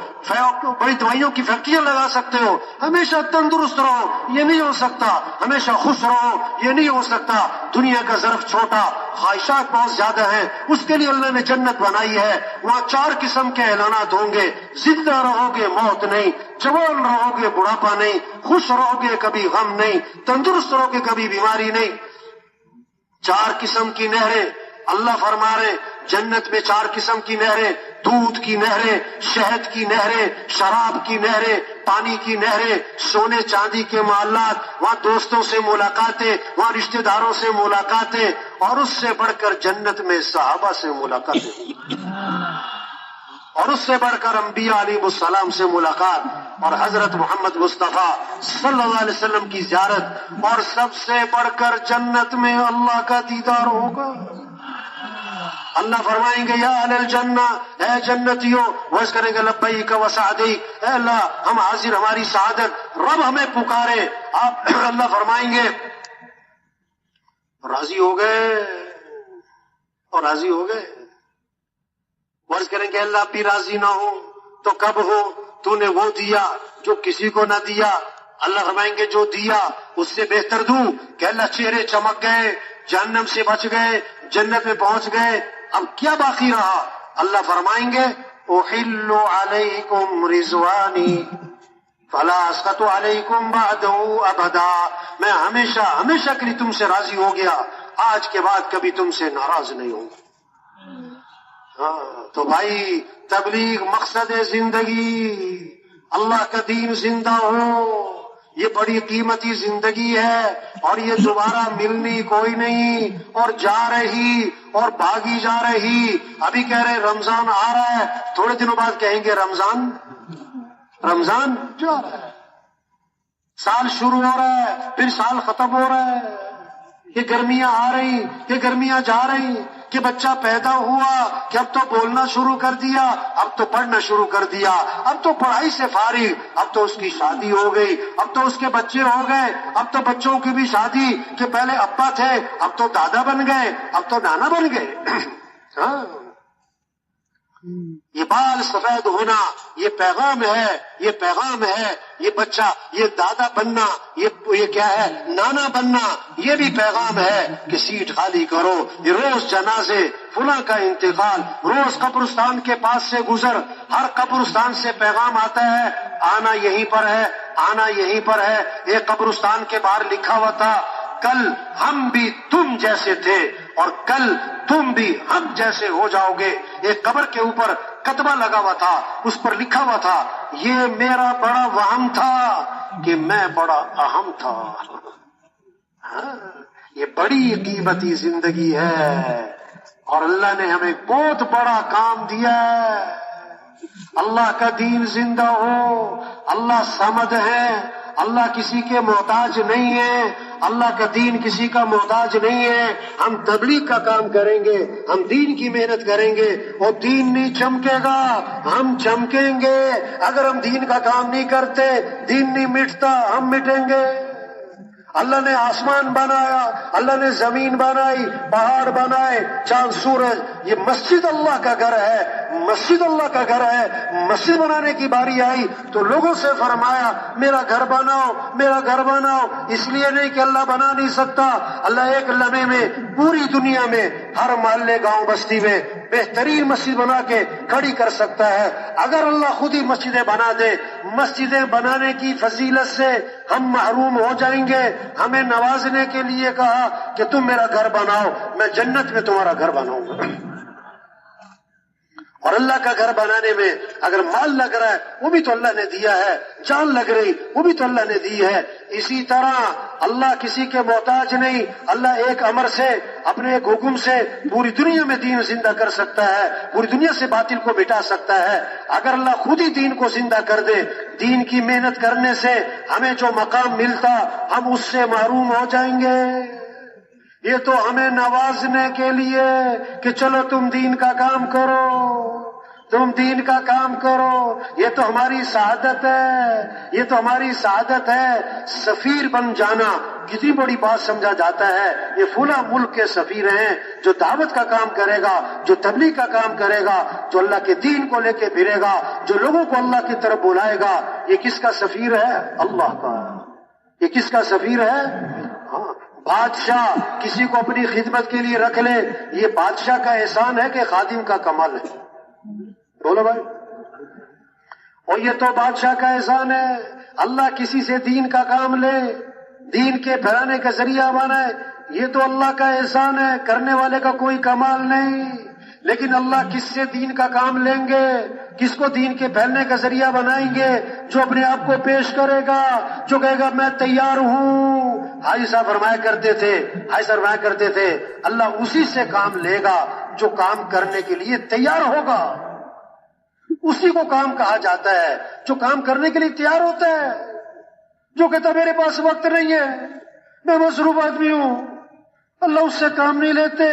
بڑی دوائیوں کی فیکٹریاں لگا سکتے ہو، ہمیشہ تندرست رہو یہ نہیں ہو سکتا. ہمیشہ خوش رہو یہ نہیں ہو سکتا. دنیا کا ظرف چھوٹا، خواہشات بہت زیادہ ہیں. اس کے لیے اللہ نے جنت بنائی ہے. وہاں 4 قسم کے اعلانات ہوں گے. زندہ رہو گے موت نہیں، جوان رہو گے بڑھاپا نہیں، خوش رہو گے کبھی غم نہیں، تندرست رہو گے کبھی بیماری نہیں. 4 قسم کی نہریں اللہ فرما رہے جنت میں. 4 قسم کی نہریں، دودھ کی نہریں، شہد کی نہریں، شراب کی نہریں، پانی کی نہریں، سونے چاندی کے محلات. وہاں دوستوں سے ملاقاتیں، وہاں رشتہ داروں سے ملاقاتیں، اور اس سے بڑھ کر جنت میں صحابہ سے ملاقاتیں، اور اس سے بڑھ کر انبیاء علیہ السلام سے ملاقات، اور حضرت محمد مصطفیٰ صلی اللہ علیہ وسلم کی زیارت، اور سب سے بڑھ کر جنت میں اللہ کا دیدار ہوگا. اللہ فرمائیں گے یا اہل الجنہ، اے جنتیوں، وعظ کریں گے لبیک و سعدیک، اے اللہ ہم حاضر، ہماری سعادت، رب ہمیں پکارے. آپ اللہ فرمائیں گے راضی ہو گئے، اور راضی ہو گئے. عرض کریں گے اللہ بھی راضی نہ ہو تو کب ہو؟ تو نے وہ دیا جو کسی کو نہ دیا. اللہ فرمائیں گے جو دیا اس سے بہتر دوں. کہ اللہ چہرے چمک گئے، جہنم سے بچ گئے، جنت میں پہنچ گئے، اب کیا باقی رہا؟ اللہ فرمائیں گے احل علیکم رضوانی فلا اسخط علیکم بعدہ ابدا، میں ہمیشہ ہمیشہ کے لیے تم سے راضی ہو گیا، آج کے بعد کبھی تم سے ناراض نہیں ہوں گا۔ تو بھائی تبلیغ مقصد زندگی، اللہ کا دین زندہ ہو، یہ بڑی قیمتی زندگی ہے اور یہ دوبارہ ملنی کوئی نہیں، اور جا رہی اور بھاگی جا رہی۔ ابھی کہہ رہے رمضان آ رہا ہے، تھوڑے دنوں بعد کہیں گے رمضان جا رہا ہے، سال شروع ہو رہا ہے، پھر سال ختم ہو رہا ہے، یہ گرمیاں آ رہی، یہ گرمیاں جا رہی، کہ بچہ پیدا ہوا کہ اب تو بولنا شروع کر دیا، اب تو پڑھنا شروع کر دیا، اب تو پڑھائی سے فارغ، اب تو اس کی شادی ہو گئی، اب تو اس کے بچے ہو گئے، اب تو بچوں کی بھی شادی، کہ پہلے ابا تھے اب تو دادا بن گئے، اب تو نانا بن گئے۔ ہاں، یہ بال سفید ہونا یہ پیغام ہے، یہ پیغام ہے، یہ بچہ، یہ دادا بننا، یہ کیا ہے، نانا بننا، یہ بھی پیغام ہے کہ سیٹ خالی کرو۔ یہ روز جنازے، فلاں کا انتقال، روز قبرستان کے پاس سے گزر، ہر قبرستان سے پیغام آتا ہے، آنا یہیں پر ہے، آنا یہیں پر ہے۔ ایک قبرستان کے باہر لکھا ہوا تھا، کل ہم بھی تم جیسے تھے اور کل تم بھی ہم جیسے ہو جاؤ گے۔ ایک قبر کے اوپر کتبہ لگا ہوا تھا، اس پر لکھا ہوا تھا، یہ میرا بڑا وہم تھا کہ میں بڑا اہم تھا۔ یہ بڑی قیمتی زندگی ہے اور اللہ نے ہمیں بہت بڑا کام دیا ہے۔ اللہ کا دین زندہ ہو، اللہ صمد ہے، اللہ کسی کے محتاج نہیں ہے، اللہ کا دین کسی کا محتاج نہیں ہے۔ ہم تبلیغ کا کام کریں گے، ہم دین کی محنت کریں گے اور دین نہیں چمکے گا، ہم چمکیں گے۔ اگر ہم دین کا کام نہیں کرتے، دین نہیں مٹتا، ہم مٹیں گے۔ اللہ نے آسمان بنایا، اللہ نے زمین بنائی، پہاڑ بنائے، چاند سورج، یہ مسجد اللہ کا گھر ہے، مسجد اللہ کا گھر ہے۔ مسجد بنانے کی باری آئی تو لوگوں سے فرمایا میرا گھر بناؤ، میرا گھر بناؤ۔ اس لیے نہیں کہ اللہ بنا نہیں سکتا، اللہ ایک لمحے میں پوری دنیا میں ہر محلے گاؤں بستی میں بہترین مسجد بنا کے کھڑی کر سکتا ہے۔ اگر اللہ خود ہی مسجدیں بنا دے، مسجدیں بنانے کی فضیلت سے ہم محروم ہو جائیں گے۔ ہمیں نوازنے کے لیے کہا کہ تم میرا گھر بناؤ، میں جنت میں تمہارا گھر بناؤں گا۔ اور اللہ کا گھر بنانے میں اگر مال لگ رہا ہے وہ بھی تو اللہ نے دیا ہے، جان لگ رہی وہ بھی تو اللہ نے دی ہے۔ اسی طرح اللہ کسی کے محتاج نہیں، اللہ ایک امر سے، اپنے ایک حکم سے پوری دنیا میں دین زندہ کر سکتا ہے، پوری دنیا سے باطل کو مٹا سکتا ہے۔ اگر اللہ خود ہی دین کو زندہ کر دے، دین کی محنت کرنے سے ہمیں جو مقام ملتا ہم اس سے محروم ہو جائیں گے۔ یہ تو ہمیں نوازنے کے لیے کہ چلو تم دین کا کام کرو، تم دین کا کام کرو، یہ تو ہماری سعادت ہے، یہ تو ہماری سعادت ہے۔ سفیر بن جانا کتنی بڑی بات سمجھا جاتا ہے۔ یہ فلاں ملک کے سفیر ہیں، جو دعوت کا کام کرے گا، جو تبلیغ کا کام کرے گا، جو اللہ کے دین کو لے کے پھرے گا، جو لوگوں کو اللہ کی طرف بلائے گا۔ یہ کس کا سفیر ہے؟ اللہ کا۔ یہ کس کا سفیر ہے؟ ہاں، بادشاہ کسی کو اپنی خدمت کے لیے رکھ لے، یہ بادشاہ کا احسان ہے کہ خادم کا کمال ہے؟ بولو بھائی، اور یہ تو بادشاہ کا احسان ہے۔ اللہ کسی سے دین کا کام لے، دین کے پھیلانے کا ذریعہ بنائے، یہ تو اللہ کا احسان ہے، کرنے والے کا کوئی کمال نہیں۔ لیکن اللہ کس سے دین کا کام لیں گے، کس کو دین کے پھیلنے کا ذریعہ بنائیں گے؟ جو اپنے آپ کو پیش کرے گا، جو کہے گا میں تیار ہوں۔ حاجی صاحب فرمایا کرتے تھے اللہ اسی سے کام لے گا جو کام کرنے کے لیے تیار ہوگا۔ اسی کو کام کہا جاتا ہے جو کام کرنے کے لیے تیار ہوتا ہے۔ جو کہتا میرے پاس وقت نہیں ہے، میں مصروف آدمی ہوں، اللہ اس سے کام نہیں لیتے۔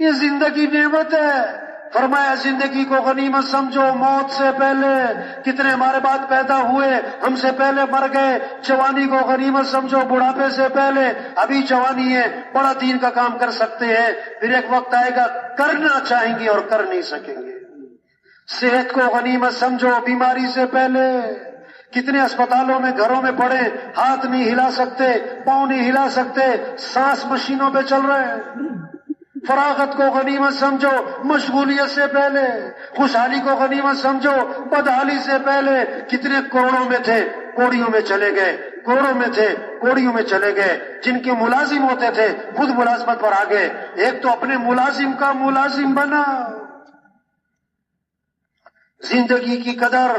یہ زندگی نعمت ہے۔ فرمایا زندگی کو غنیمت سمجھو، موت سے پہلے کتنے ہمارے بعد پیدا ہوئے، ہم سے پہلے مر گئے۔ جوانی کو غنیمت سمجھو، بڑھاپے سے پہلے ابھی جوانی ہے، بڑا دین کا کام کر سکتے ہیں، پھر ایک وقت آئے گا کرنا چاہیں گے اور کر نہیں سکیں گے۔ صحت کو غنیمت سمجھو، بیماری سے پہلے کتنے اسپتالوں میں گھروں میں پڑے، ہاتھ نہیں ہلا سکتے، پاؤں نہیں ہلا سکتے، سانس مشینوں پہ چل رہے ہیں۔ فراغت کو غنیمت سمجھو مشغولیت سے پہلے، خوشحالی کو غنیمت سمجھو بدحالی سے پہلے۔ کتنے کروڑوں میں تھے کوڑیوں میں چلے گئے، کروڑوں میں تھے کوڑیوں میں چلے گئے، جن کے ملازم ہوتے تھے خود ملازمت پر آ گئے۔ ایک تو اپنے ملازم کا ملازم بنا۔ زندگی کی قدر،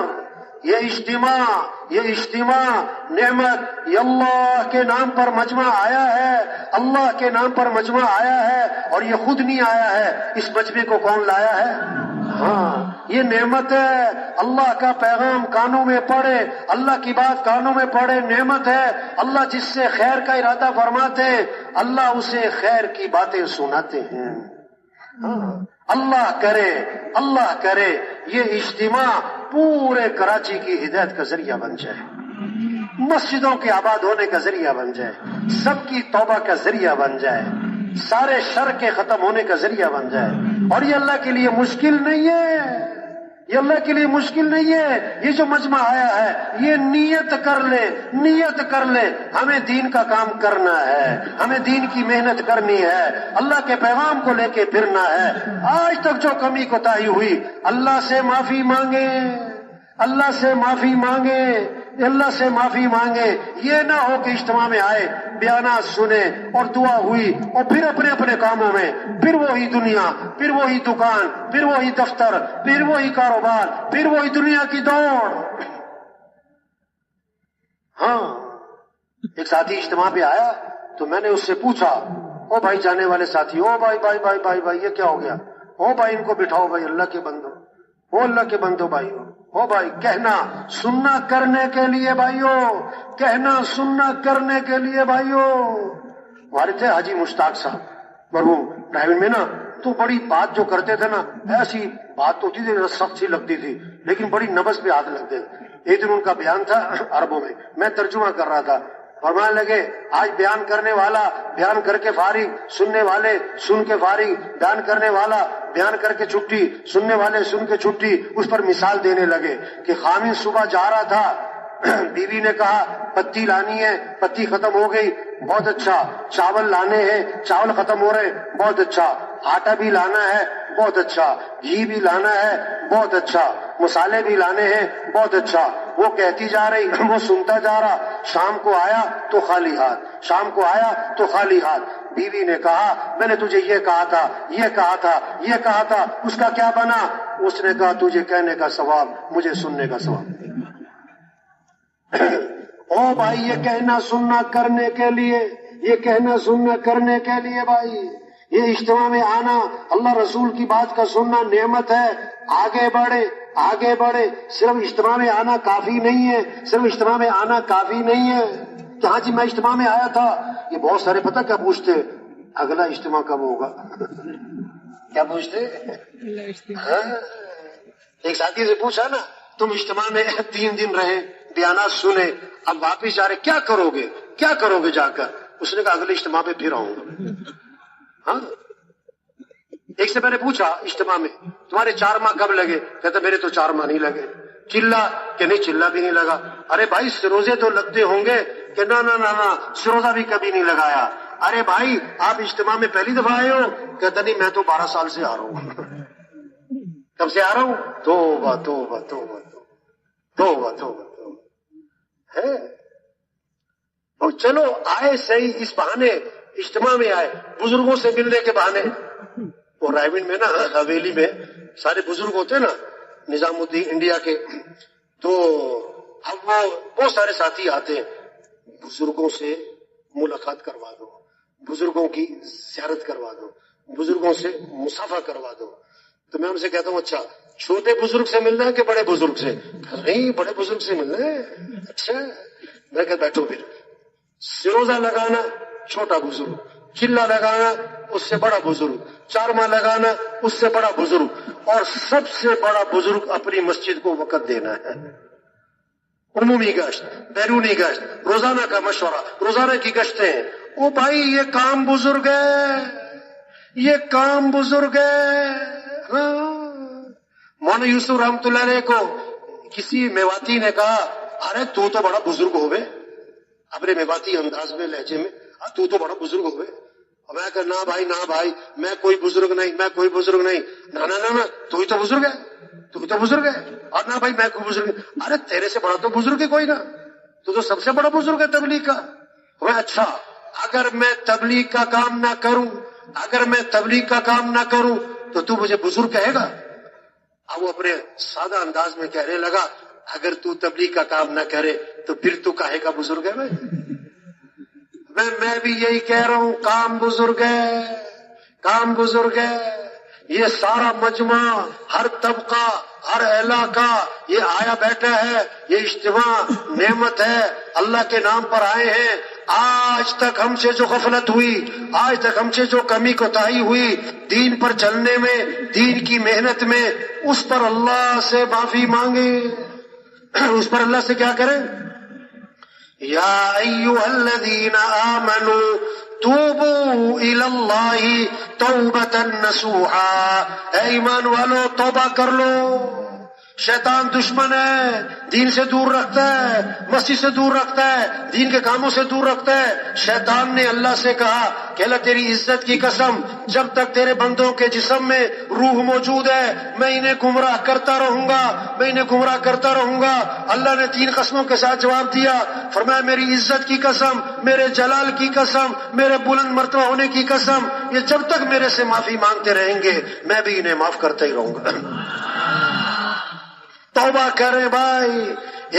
یہ اجتماع نعمت، یہ اللہ کے نام پر مجمع آیا ہے، اللہ کے نام پر مجمع آیا ہے، اور یہ خود نہیں آیا ہے، اس مجمع کو کون لایا ہے؟ ہاں، یہ نعمت ہے۔ اللہ کا پیغام کانوں میں پڑے، اللہ کی بات کانوں میں پڑے، نعمت ہے۔ اللہ جس سے خیر کا ارادہ فرماتے ہیں، اللہ اسے خیر کی باتیں سناتے ہیں۔ اللہ کرے یہ اجتماع پورے کراچی کی ہدایت کا ذریعہ بن جائے، مسجدوں کے آباد ہونے کا ذریعہ بن جائے، سب کی توبہ کا ذریعہ بن جائے، سارے شر کے ختم ہونے کا ذریعہ بن جائے۔ اور یہ اللہ کے لیے مشکل نہیں ہے، یہ اللہ کے لیے مشکل نہیں ہے۔ یہ جو مجمع آیا ہے، یہ نیت کر لے ہمیں دین کا کام کرنا ہے، ہمیں دین کی محنت کرنی ہے، اللہ کے پیغام کو لے کے پھرنا ہے۔ آج تک جو کمی کوتاہی ہوئی، اللہ سے معافی مانگے، اللہ سے معافی مانگے۔ یہ نہ ہو کہ اجتماع میں آئے، بیانات سنے اور دعا ہوئی، اور پھر اپنے اپنے کاموں میں، پھر وہی دنیا، پھر وہی دکان، پھر وہی دفتر، پھر وہی کاروبار، پھر وہی دنیا کی دوڑ۔ ہاں، ایک ساتھی اجتماع پہ آیا تو میں نے اس سے پوچھا، او بھائی جانے والے ساتھی، او بھائی یہ کیا ہو گیا؟ او بھائی ان کو بٹھاؤ، بھائی اللہ کے بندو، او اللہ کے بندو بھائی، او بھائی کہنا سننا کرنے کے لیے بھائیو، کہنا سننا کرنے کے لیے بھائیو۔ ہمارے تھے حاجی مشتاق صاحب مرحوم ڈرائیونگ میں نا، تو بڑی بات جو کرتے تھے نا، ایسی بات ہوتی تھی سخت سی لگتی تھی، لیکن بڑی نبض پہ ہاتھ لگتے تھے۔ ایک دن ان کا بیان تھا عربوں میں ترجمہ کر رہا تھا، فرمانے لگے آج بیان کرنے والا بیان کر کے فارغ، سننے والے سن کے فارغ، بیان کرنے والا بیان کر کے چھٹی، سننے والے سن کے چھٹی۔ اس پر مثال دینے لگے کہ خامن صبح جا رہا تھا، بیوی نے کہا پتی لانی ہے، پتی ختم ہو گئی، بہت اچھا۔ چاول لانے ہیں، چاول ختم ہو رہے، بہت اچھا۔ آٹا بھی لانا ہے، بہت اچھا۔ گھی بھی لانا ہے، بہت اچھا۔ مسالے بھی لانے ہیں، بہت اچھا۔ وہ کہتی جا رہی، وہ سنتا جا رہا۔ شام کو آیا تو خالی ہاتھ، بیوی نے کہا میں نے تجھے یہ کہا تھا، اس کا کیا بنا؟ اس نے کہا تجھے کہنے کا ثواب، مجھے سننے کا ثواب۔ او بھائی، یہ کہنا سننا کرنے کے لیے بھائی، یہ اجتماع میں آنا، اللہ رسول کی بات کا سننا نعمت ہے۔ آگے بڑھے۔ صرف اجتماع میں آنا کافی نہیں ہے، کہ ہاں جی میں اجتماع میں آیا تھا۔ یہ بہت سارے پتہ کیا پوچھتے، اگلا اجتماع کب ہوگا؟ کیا پوچھتے؟ ایک ساتھی سے پوچھا نا، تم اجتماع میں 3 دن رہے، بیانات سنے، اب واپس جا رہے، کیا کرو گے جا کر؟ اس نے کہا اگلے اجتماع پہ پھر آؤں گا۔ ہاں، ایک سے میں نے پوچھا اجتماع میں تمہارے 4 ماہ کب لگے؟ کہتا میرے تو 4 ماہ نہیں لگے۔ چلا کہ نہیں، چلا بھی نہیں لگا۔ ارے بھائی سروزے تو لگتے ہوں گے؟ کہ نہ سروزہ بھی کبھی نہیں لگایا۔ ارے بھائی آپ اجتماع میں پہلی دفعہ آئے ہو؟ کہتا نہیں میں تو 12 سال سے آ رہا ہوں۔ کب سے آ رہا ہوں؟ توبہ ہے۔ اور چلو آئے صحیح، اس بہانے اجتماع میں آئے، بزرگوں سے ملنے کے بہانے۔ وہ رائے میں نا حویلی میں سارے بزرگ ہوتے ہیں نا، نظام الدین انڈیا کے، تو اب وہ بہت سارے ساتھی آتے ہیں، بزرگوں سے ملاقات کروا دو، بزرگوں کی زیارت کروا دو، بزرگوں سے مصافحہ کروا دو۔ تو میں ان سے کہتا ہوں اچھا چھوٹے بزرگ سے ملنا ہے کہ بڑے بزرگ سے؟ نہیں بڑے بزرگ سے ملنا ہے۔ اچھا، میں کہتا بیٹھو پھر۔ سروزہ لگانا چھوٹا بزرگ، چلا لگانا اس سے بڑا بزرگ، 4 ماہ لگانا اس سے بڑا بزرگ، اور سب سے بڑا بزرگ اپنی مسجد کو وقت دینا ہے۔ عمومی گشت، بیرونی گشت، روزانہ کا مشورہ، روزانہ کی گشتیں۔ او بھائی یہ کام بزرگ ہے، ہاں۔ مولانا یوسف رحمۃ اللہ علیہ کو کسی میواتی نے کہا ارے تو بڑا بزرگ ہوئے، اپنے میواتی انداز میں لہجے میں، تو بڑا بزرگ ہوئے۔ اب میں کہا نہ بھائی میں کوئی بزرگ نہیں. نہ تو ہی تو بزرگ ہے. اور نہ بھائی میں کوئی بزرگ نہیں. ارے تیرے سے بڑا تو بزرگ ہے کوئی نہ, تو سب سے بڑا بزرگ ہے تبلیغ کا. اچھا اگر میں تبلیغ کا کام نہ کروں تو تو مجھے بزرگ کہے گا؟ اب وہ اپنے سادہ انداز میں کہنے لگا اگر تو تبلیغ کا کام نہ کرے تو پھر تو کہے گا بزرگ ہے. میں بھی یہی کہہ رہا ہوں, کام بزرگ ہے. یہ سارا مجمع, ہر طبقہ, ہر علاقہ یہ آیا بیٹھا ہے, یہ اجتماع نعمت ہے, اللہ کے نام پر آئے ہیں. آج تک ہم سے جو غفلت ہوئی, آج تک ہم سے جو کمی کوتاہی ہوئی دین پر چلنے میں, دین کی محنت میں, اس پر اللہ سے معافی مانگے. اس پر اللہ سے کیا کریں؟ یا ایھا الذین آمنوا توبوا الی اللہ توبۃ نصوحا. اے ایمان والو توبہ کر لو. شیطان دشمن ہے, دین سے دور رکھتا ہے, مسجد سے دور رکھتا ہے, دین کے کاموں سے دور رکھتا ہے. شیطان نے اللہ سے کہا کہ اللہ تیری عزت کی قسم, جب تک تیرے بندوں کے جسم میں روح موجود ہے میں انہیں گمراہ کرتا رہوں گا. اللہ نے 3 قسموں کے ساتھ جواب دیا. فرمایا میری عزت کی قسم, میرے جلال کی قسم, میرے بلند مرتبہ ہونے کی قسم, یہ جب تک میرے سے معافی مانگتے رہیں گے میں بھی انہیں معاف کرتا ہی رہوں گا. توبہ کریں بھائی.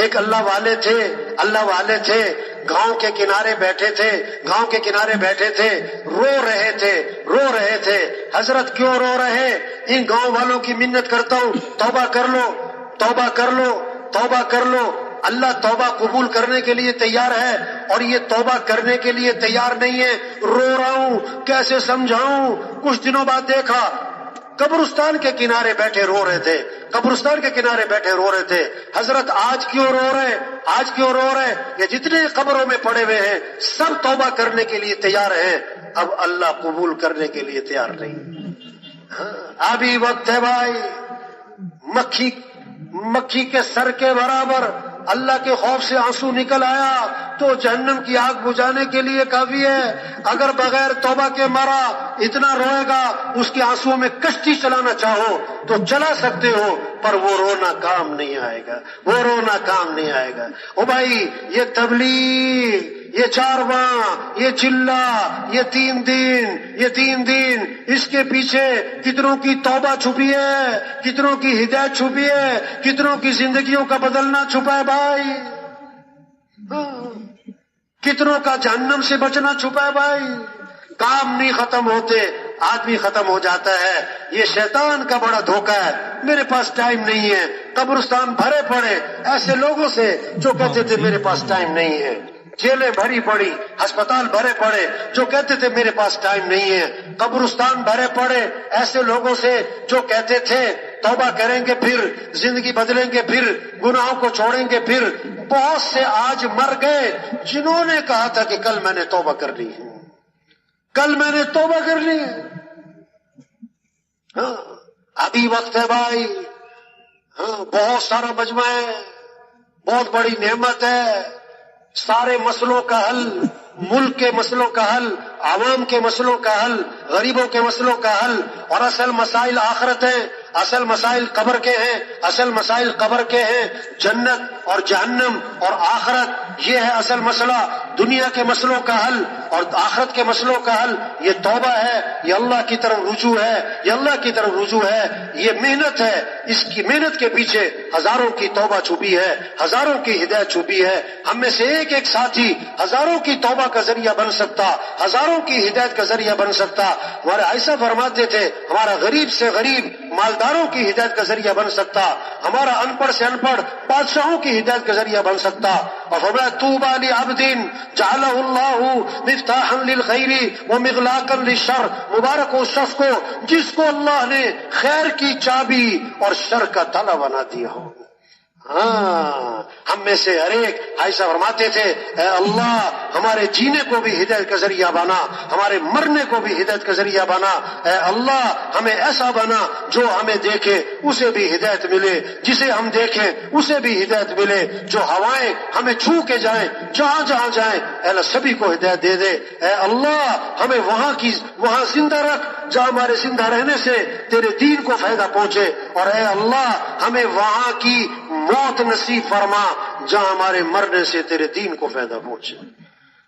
ایک اللہ والے تھے, گاؤں کے کنارے بیٹھے تھے, رو رہے تھے. حضرت کیوں رو رہے؟ ان گاؤں والوں کی منت کرتا ہوں, توبہ کر لو. اللہ توبہ قبول کرنے کے لیے تیار ہے اور یہ توبہ کرنے کے لیے تیار نہیں ہے. رو رہا ہوں, کیسے سمجھاؤں؟ کچھ دنوں بعد دیکھا قبرستان کے کنارے بیٹھے رو رہے تھے. حضرت آج کیوں رو رہے؟ یہ جتنے قبروں میں پڑے ہوئے ہیں سب توبہ کرنے کے لیے تیار ہیں, اب اللہ قبول کرنے کے لیے تیار نہیں. ابھی وقت ہے بھائی. مکھی کے سر کے برابر اللہ کے خوف سے آنسو نکل آیا تو جہنم کی آگ بجھانے کے لیے کافی ہے. اگر بغیر توبہ کے مرا اتنا روئے گا, اس کے آنسو میں کشتی چلانا چاہو تو چلا سکتے ہو, پر وہ رونا کام نہیں آئے گا. او بھائی یہ تبلیغ, یہ چارواں, یہ چلا, یہ 3 دن, اس کے پیچھے کتنوں کی توبہ چھپی ہے, کتنوں کی ہدایت چھپی ہے, کتنوں کی زندگیوں کا بدلنا چھپا ہے بھائی, کتنوں کا جہنم سے بچنا چھپا ہے بھائی. کام نہیں ختم ہوتے, آدمی ختم ہو جاتا ہے. یہ شیطان کا بڑا دھوکہ ہے. میرے پاس ٹائم نہیں ہے. قبرستان بھرے پڑے ایسے لوگوں سے جو کہتے تھے میرے پاس ٹائم نہیں ہے. جیلیں بھری پڑی, ہسپتال بھرے پڑے جو کہتے تھے میرے پاس ٹائم نہیں ہے. قبرستان بھرے پڑے ایسے لوگوں سے جو کہتے تھے توبہ کریں گے پھر زندگی بدلیں گے, پھر گناہوں کو چھوڑیں گے پھر. بہت سے آج مر گئے جنہوں نے کہا تھا کہ کل میں نے توبہ کر لی ہے. ابھی وقت ہے بھائی. بہت سارا مجمع ہے, بہت بڑی نعمت ہے. سارے مسئلوں کا حل, ملک کے مسئلوں کا حل, عوام کے مسئلوں کا حل, غریبوں کے مسئلوں کا حل. اور اصل مسائل آخرت ہیں, اصل مسائل قبر کے ہیں. جنت اور جہنم اور آخرت, یہ ہے اصل مسئلہ. دنیا کے مسئلوں کا حل اور آخرت کے مسئلوں کا حل یہ توبہ ہے, یہ اللہ کی طرف رجوع ہے, یہ محنت ہے. اس کی محنت کے پیچھے ہزاروں کی توبہ چھپی ہے, ہزاروں کی ہدایت چھپی ہے. ہم میں سے ایک ساتھی ہزاروں کی توبہ کا ذریعہ بن سکتا, ہزاروں کی ہدایت کا ذریعہ بن سکتا. ہمارے ایسا فرماتے تھے ہمارا غریب سے غریب مالداروں کی ہدایت کا ذریعہ بن سکتا, ہمارا ان پڑھ سے ان پڑھ بادشاہوں کی ہدایت کا ذریعہ بن سکتا. اور فرمایا طوبی لعبد جعلہ اللہ مفتاحا للخیر ومغلاقا للشر. مبارک ہو اس شخص کو جس کو اللہ نے خیر کی چابی اور شر کا تالا بنا دیا ہو. ہاں، ہم میں سے ہر ایک ایسا فرماتے تھے، اے اللہ ہمارے جینے کو بھی ہدایت کا ذریعہ بنا، ہمارے مرنے کو بھی ہدایت کا ذریعہ بنا، اے اللہ ہمیں ایسا بنا جو ہمیں دیکھے اسے بھی ہدایت ملے، جسے ہم دیکھیں اسے بھی ہدایت ملے، جو ہوائیں ہمیں چھو کے جائیں، جہاں جہاں جائیں اے اللہ سبھی کو ہدایت دے دے۔ اے اللہ ہمیں وہاں زندہ رکھ جہاں ہمارے زندہ رہنے سے تیرے دین کو فائدہ پہنچے، اور اے اللہ ہمیں وہاں کی موت نصیب فرما جہاں ہمارے مرنے سے تیرے دین کو فائدہ پہنچے۔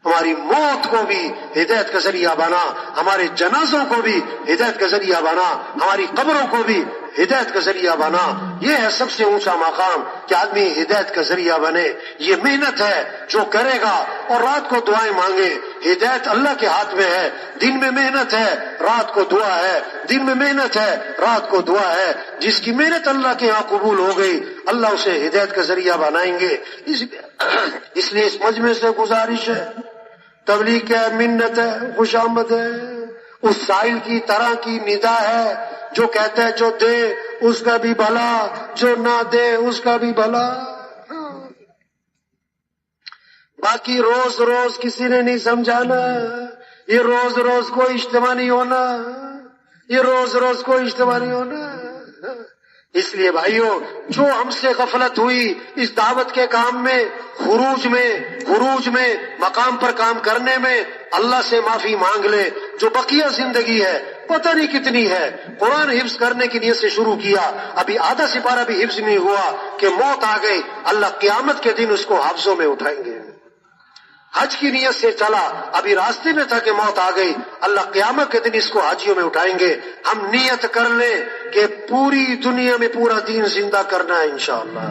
ہماری موت کو بھی ہدایت کا ذریعہ بنا، ہمارے جنازوں کو بھی ہدایت کا ذریعہ بنا، ہماری قبروں کو بھی ہدایت کا ذریعہ بنا۔ یہ ہے سب سے اونچا مقام کہ آدمی ہدایت کا ذریعہ بنے۔ یہ محنت ہے جو کرے گا اور رات کو دعائیں مانگے، ہدایت اللہ کے ہاتھ میں ہے۔ دن میں محنت ہے، رات کو دعا ہے، دن میں محنت ہے، رات کو دعا ہے۔ جس کی محنت اللہ کے ہاں قبول ہو گئی اللہ اسے ہدایت کا ذریعہ بنائیں گے۔ اس لیے اس مجمع سے گزارش ہے، تبلیغ ہے، منت ہے، خوش آمد ہے، اس سائل کی طرح کی ندا ہے جو کہتا ہے جو دے اس کا بھی بھلا، جو نہ دے اس کا بھی بھلا۔ باقی روز روز کسی نے نہیں سمجھانا، یہ روز روز کوئی اجتماع نہیں ہونا، یہ روز روز کوئی اجتماع نہیں ہونا۔ اس لیے بھائیوں جو ہم سے غفلت ہوئی اس دعوت کے کام میں، خروج میں مقام پر کام کرنے میں، اللہ سے معافی مانگ لے۔ جو بقیہ زندگی ہے پتہ نہیں کتنی ہے، قرآن حفظ کرنے کی نیت سے شروع کیا، ابھی آدھا سپارہ بھی حفظ نہیں ہوا کہ موت آ گئی، اللہ قیامت کے دن اس کو حافظوں میں اٹھائیں گے۔ حج کی نیت سے چلا، ابھی راستے میں تھا کہ موت آ گئی، اللہ قیامت کے دن اس کو حاجیوں میں اٹھائیں گے۔ ہم نیت کر لیں کہ پوری دنیا میں پورا دین زندہ کرنا ہے انشاءاللہ۔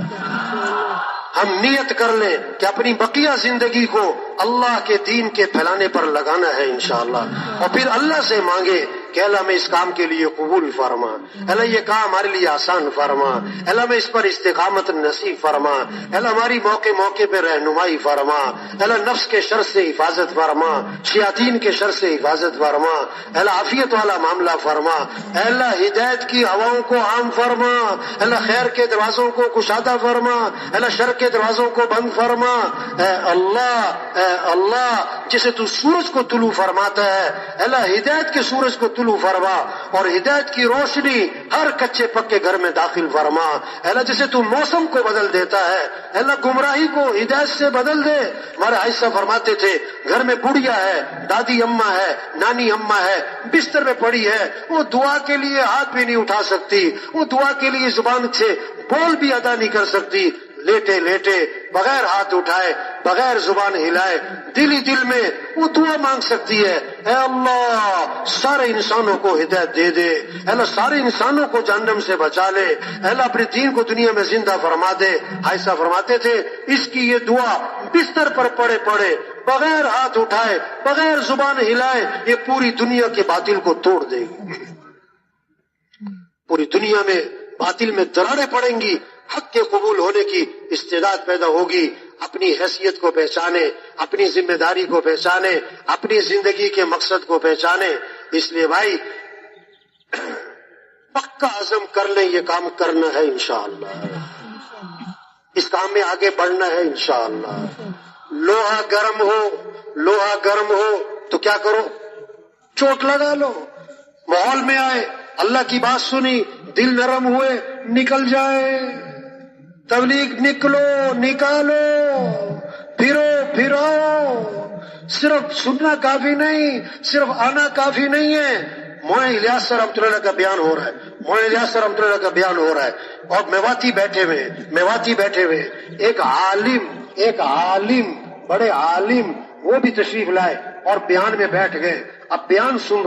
ہم نیت کر لیں کہ اپنی بقیہ زندگی کو اللہ کے دین کے پھیلانے پر لگانا ہے انشاءاللہ، اور پھر اللہ سے مانگے کہ اللہ میں اس کام کے لیے قبول فرما، اللہ یہ کام ہمارے لیے آسان فرما، اللہ میں اس پر استقامت نصیب فرما، اللہ ہماری موقع پہ رہنمائی فرما، اللہ نفس کے شر سے حفاظت فرما، شیاطین کے شر سے حفاظت فرما، اللہ عافیت والا معاملہ فرما، اللہ ہدایت کی ہواؤں کو عام فرما، اللہ خیر کے دروازوں کو کشادہ فرما، اللہ شر کے دروازوں کو بند فرما۔ اے اللہ جسے تو سورج کو طلوع فرماتا ہے، اللہ ہدایت کے سورج کو طلوع فرما، اور ہدایت کی روشنی ہر کچے پکے گھر میں داخل فرما۔ اللہ جسے تو موسم کو بدل دیتا ہے، اللہ گمراہی کو ہدایت سے بدل دے۔ ہمارے ایسا فرماتے تھے گھر میں بڑھیا ہے، دادی اماں ہے، نانی اماں ہے، بستر میں پڑی ہے، وہ دعا کے لیے ہاتھ بھی نہیں اٹھا سکتی، وہ دعا کے لیے زبان سے بول بھی ادا نہیں کر سکتی، لیٹے لیٹے بغیر ہاتھ اٹھائے بغیر زبان ہلائے دل ہی دل میں وہ دعا مانگ سکتی ہے، اے اللہ سارے انسانوں کو ہدایت دے دے، اے اللہ سارے انسانوں کو جہنم سے بچا لے، اے اللہ اپنے دین کو دنیا میں زندہ فرما دے۔ ایسا فرماتے تھے اس کی یہ دعا بستر پر پڑے بغیر ہاتھ اٹھائے بغیر زبان ہلائے یہ پوری دنیا کے باطل کو توڑ دے گی، پوری دنیا میں باطل میں دراڑیں پڑیں گی، حق کے قبول ہونے کی استعداد پیدا ہوگی، اپنی حیثیت کو پہچانے، اپنی ذمہ داری کو پہچانے، اپنی زندگی کے مقصد کو پہچانے۔ اس لیے بھائی پکا عزم کر لیں یہ کام کرنا ہے انشاءاللہ، اس کام میں آگے بڑھنا ہے انشاءاللہ۔ لوہا گرم ہو تو کیا کرو، چوٹ لگا لو، ماحول میں آئے اللہ کی بات سنی دل نرم ہوئے نکل جائے، تبلیغ نکالو، پھرو، صرف سننا کافی نہیں، صرف آنا کافی نہیں ہے۔ مولانا الیاس صاحب رحمۃ اللہ کا بیان ہو رہا ہے، اور میواتی بیٹھے ہوئے ایک عالم بڑے عالم وہ بھی تشریف لائے اور بیان میں بیٹھ گئے۔ اب بیان سن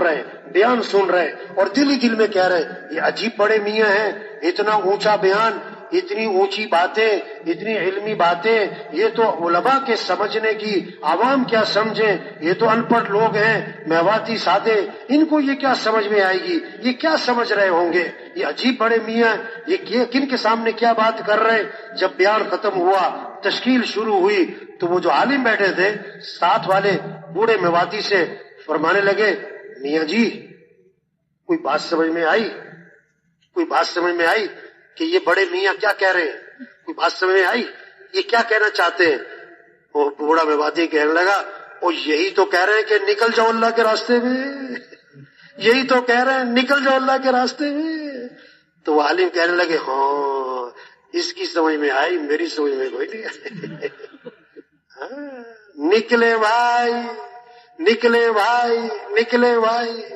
رہے اور دل ہی دل میں کہہ رہے یہ عجیب بڑے میاں ہیں، اتنا اونچا بیان، اتنی اونچی باتیں، اتنی علمی باتیں، یہ تو علماء کے سمجھنے کی، عوام کیا سمجھیں، یہ تو ان پڑھ لوگ ہیں، میواتی سادے، ان کو یہ کیا سمجھ میں آئے گی، یہ کیا سمجھ رہے ہوں گے، یہ عجیب بڑے میاں، یہ کن کے سامنے کیا بات کر رہے۔ جب بیان ختم ہوا، تشکیل شروع ہوئی، تو وہ جو عالم بیٹھے تھے ساتھ والے بوڑھے میواتی سے فرمانے لگے، میاں جی کوئی بات سمجھ میں آئی کہ یہ بڑے میاں کیا کہہ رہے ہیں؟ کوئی بات سمجھ میں آئی؟ یہ کیا کہنا چاہتے ہیں؟ وہ بوڑھا میوادی کہنے لگا وہ یہی تو کہہ رہے ہیں کہ نکل جاؤ اللہ کے راستے میں، یہی تو کہہ رہے ہیں نکل جاؤ اللہ کے راستے میں۔ تو وہ عالم کہنے لگے ہاں اس کی سمجھ میں آئی، میری سمجھ میں کوئی نہیں آئی۔ نکلے بھائی، نکلے بھائی، نکلے بھائی۔